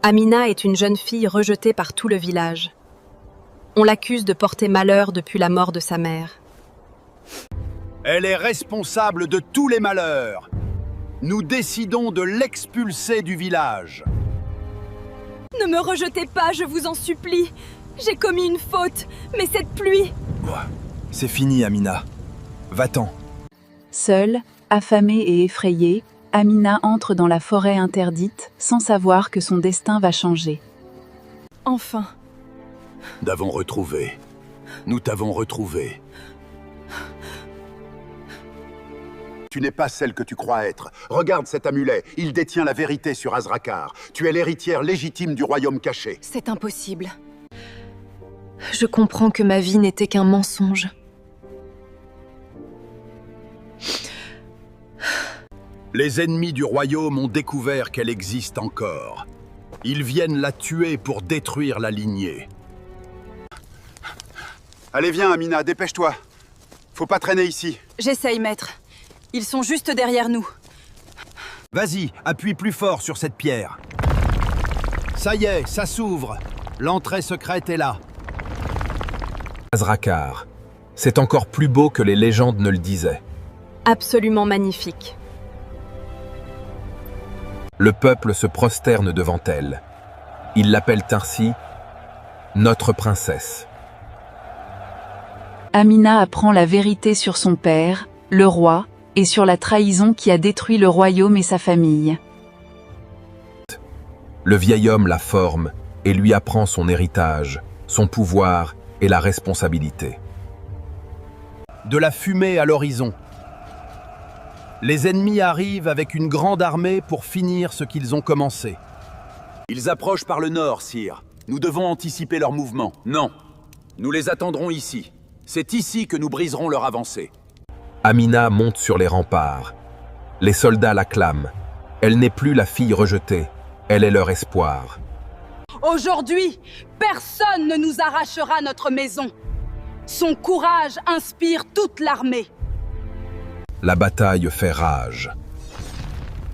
Amina est une jeune fille rejetée par tout le village. On l'accuse de porter malheur depuis la mort de sa mère. Elle est responsable de tous les malheurs. Nous décidons de l'expulser du village. Ne me rejetez pas, je vous en supplie. J'ai commis une faute, mais cette pluie... C'est fini, Amina. Va-t'en. Seule, affamée et effrayée, Amina entre dans la forêt interdite sans savoir que son destin va changer. Enfin. Nous t'avons retrouvé. Nous t'avons retrouvé. Tu n'es pas celle que tu crois être. Regarde cet amulet, il détient la vérité sur Azrakar. Tu es l'héritière légitime du royaume caché. C'est impossible. Je comprends que ma vie n'était qu'un mensonge. Les ennemis du royaume ont découvert qu'elle existe encore. Ils viennent la tuer pour détruire la lignée. Allez, viens, Amina, dépêche-toi. Faut pas traîner ici. J'essaye, maître. Ils sont juste derrière nous. Vas-y, appuie plus fort sur cette pierre. Ça y est, ça s'ouvre. L'entrée secrète est là. Azrakar. C'est encore plus beau que les légendes ne le disaient. Absolument magnifique. Le peuple se prosterne devant elle. Ils l'appellent ainsi notre princesse. Amina apprend la vérité sur son père, le roi, et sur la trahison qui a détruit le royaume et sa famille. Le vieil homme la forme et lui apprend son héritage, son pouvoir et la responsabilité. De la fumée à l'horizon. Les ennemis arrivent avec une grande armée pour finir ce qu'ils ont commencé. Ils approchent par le nord, sire. Nous devons anticiper leur mouvement. Non, nous les attendrons ici. C'est ici que nous briserons leur avancée. Amina monte sur les remparts. Les soldats l'acclament. Elle n'est plus la fille rejetée, elle est leur espoir. Aujourd'hui, personne ne nous arrachera notre maison. Son courage inspire toute l'armée. La bataille fait rage.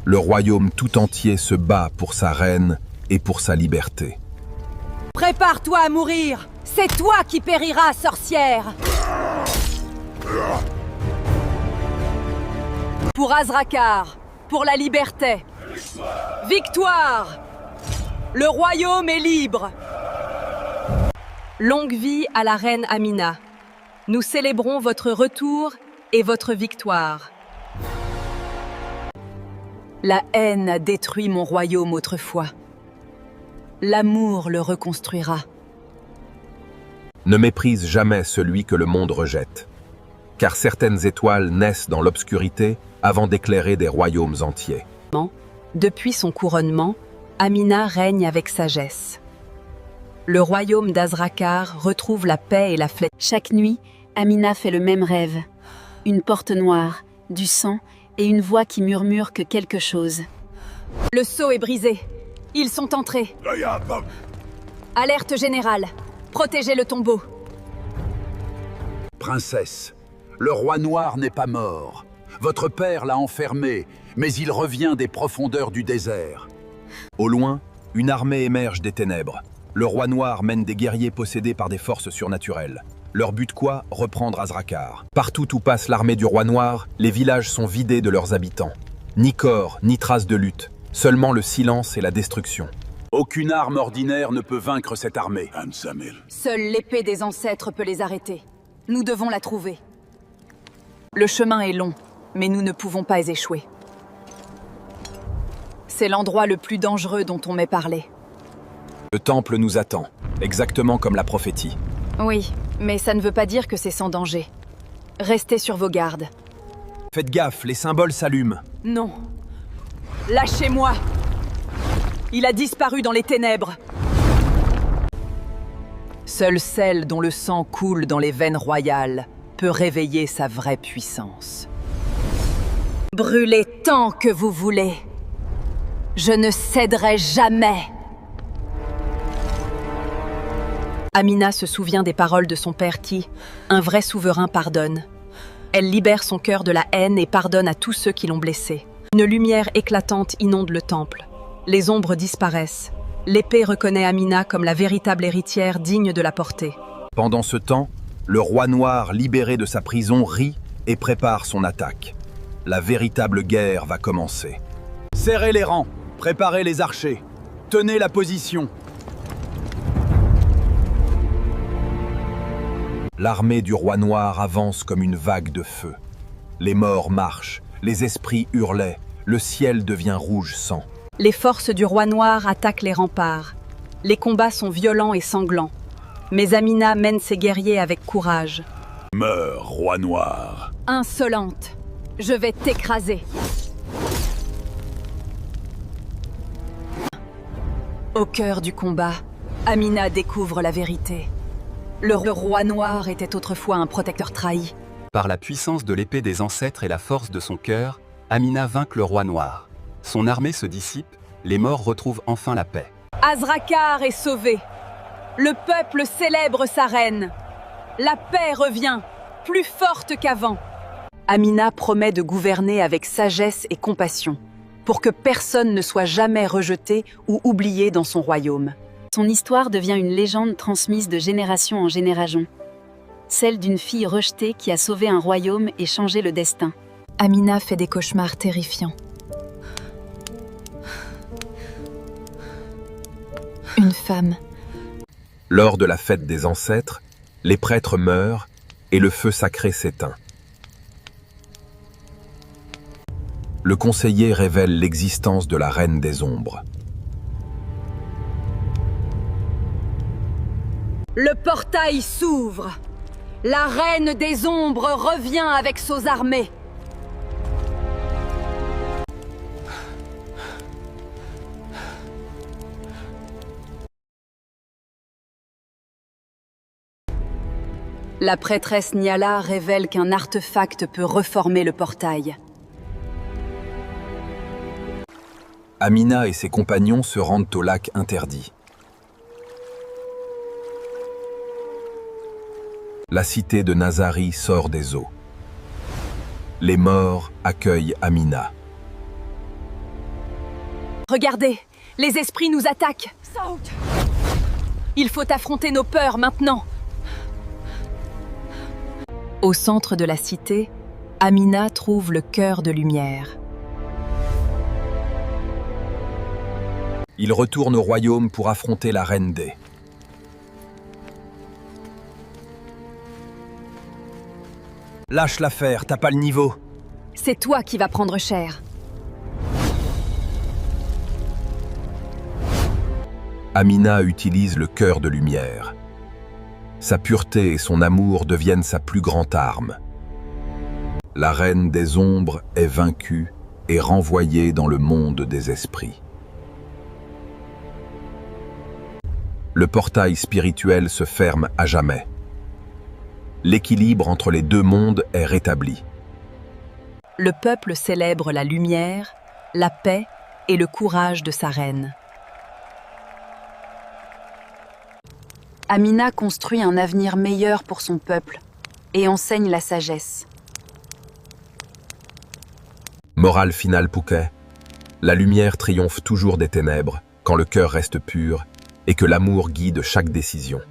Le royaume tout entier se bat pour sa reine et pour sa liberté. Prépare-toi à mourir. C'est toi qui périras, sorcière. Pour Azrakar, pour la liberté. Victoire! Le royaume est libre. Longue vie à la reine Amina. Nous célébrons votre retour et votre victoire. La haine a détruit mon royaume autrefois. L'amour le reconstruira. Ne méprise jamais celui que le monde rejette, car certaines étoiles naissent dans l'obscurité avant d'éclairer des royaumes entiers. Depuis son couronnement, Amina règne avec sagesse. Le royaume d'Azrakar retrouve la paix et la flétrissement. Chaque nuit, Amina fait le même rêve. Une porte noire, du sang et une voix qui murmure que quelque chose. Le sceau est brisé. Ils sont entrés. Alerte générale. Protégez le tombeau. Princesse, le roi noir n'est pas mort. Votre père l'a enfermé, mais il revient des profondeurs du désert. Au loin, une armée émerge des ténèbres. Le roi noir mène des guerriers possédés par des forces surnaturelles. Leur but quoi? Reprendre Azrakar. Partout où passe l'armée du roi noir, les villages sont vidés de leurs habitants. Ni corps, ni traces de lutte. Seulement le silence et la destruction. Aucune arme ordinaire ne peut vaincre cette armée. Seule l'épée des ancêtres peut les arrêter. Nous devons la trouver. Le chemin est long, mais nous ne pouvons pas échouer. C'est l'endroit le plus dangereux dont on m'ait parlé. Le temple nous attend, exactement comme la prophétie. Oui, mais ça ne veut pas dire que c'est sans danger. Restez sur vos gardes. Faites gaffe, les symboles s'allument. Non. Lâchez-moi. Il a disparu dans les ténèbres. Seule celle dont le sang coule dans les veines royales peut réveiller sa vraie puissance. Brûlez tant que vous voulez. Je ne céderai jamais. Amina se souvient des paroles de son père qui, un vrai souverain, pardonne. Elle libère son cœur de la haine et pardonne à tous ceux qui l'ont blessée. Une lumière éclatante inonde le temple. Les ombres disparaissent. L'épée reconnaît Amina comme la véritable héritière digne de la porter. Pendant ce temps, le roi noir, libéré de sa prison, rit et prépare son attaque. La véritable guerre va commencer. Serrez les rangs, préparez les archers. Tenez la position. L'armée du roi noir avance comme une vague de feu. Les morts marchent, les esprits hurlaient, le ciel devient rouge sang. Les forces du roi noir attaquent les remparts. Les combats sont violents et sanglants. Mais Amina mène ses guerriers avec courage. Meurs, roi noir. Insolente, je vais t'écraser. Au cœur du combat, Amina découvre la vérité. Le roi noir était autrefois un protecteur trahi. Par la puissance de l'épée des ancêtres et la force de son cœur, Amina vainc le roi noir. Son armée se dissipe, les morts retrouvent enfin la paix. Azrakar est sauvé. Le peuple célèbre sa reine. La paix revient, plus forte qu'avant. Amina promet de gouverner avec sagesse et compassion, pour que personne ne soit jamais rejeté ou oublié dans son royaume. Son histoire devient une légende transmise de génération en génération. Celle d'une fille rejetée qui a sauvé un royaume et changé le destin. Amina fait des cauchemars terrifiants. Une femme. Lors de la fête des ancêtres, les prêtres meurent et le feu sacré s'éteint. Le conseiller révèle l'existence de la reine des ombres. Le portail s'ouvre. La reine des ombres revient avec ses armées. La prêtresse Niala révèle qu'un artefact peut reformer le portail. Amina et ses compagnons se rendent au lac interdit. La cité de Nazari sort des eaux. Les morts accueillent Amina. Regardez, les esprits nous attaquent. Il faut affronter nos peurs maintenant. Au centre de la cité, Amina trouve le cœur de lumière. Il retourne au royaume pour affronter la reine des. Lâche l'affaire, t'as pas le niveau. C'est toi qui vas prendre cher. Amina utilise le cœur de lumière. Sa pureté et son amour deviennent sa plus grande arme. La reine des ombres est vaincue et renvoyée dans le monde des esprits. Le portail spirituel se ferme à jamais. L'équilibre entre les deux mondes est rétabli. Le peuple célèbre la lumière, la paix et le courage de sa reine. Amina construit un avenir meilleur pour son peuple et enseigne la sagesse. Morale finale Pouquet, la lumière triomphe toujours des ténèbres quand le cœur reste pur et que l'amour guide chaque décision.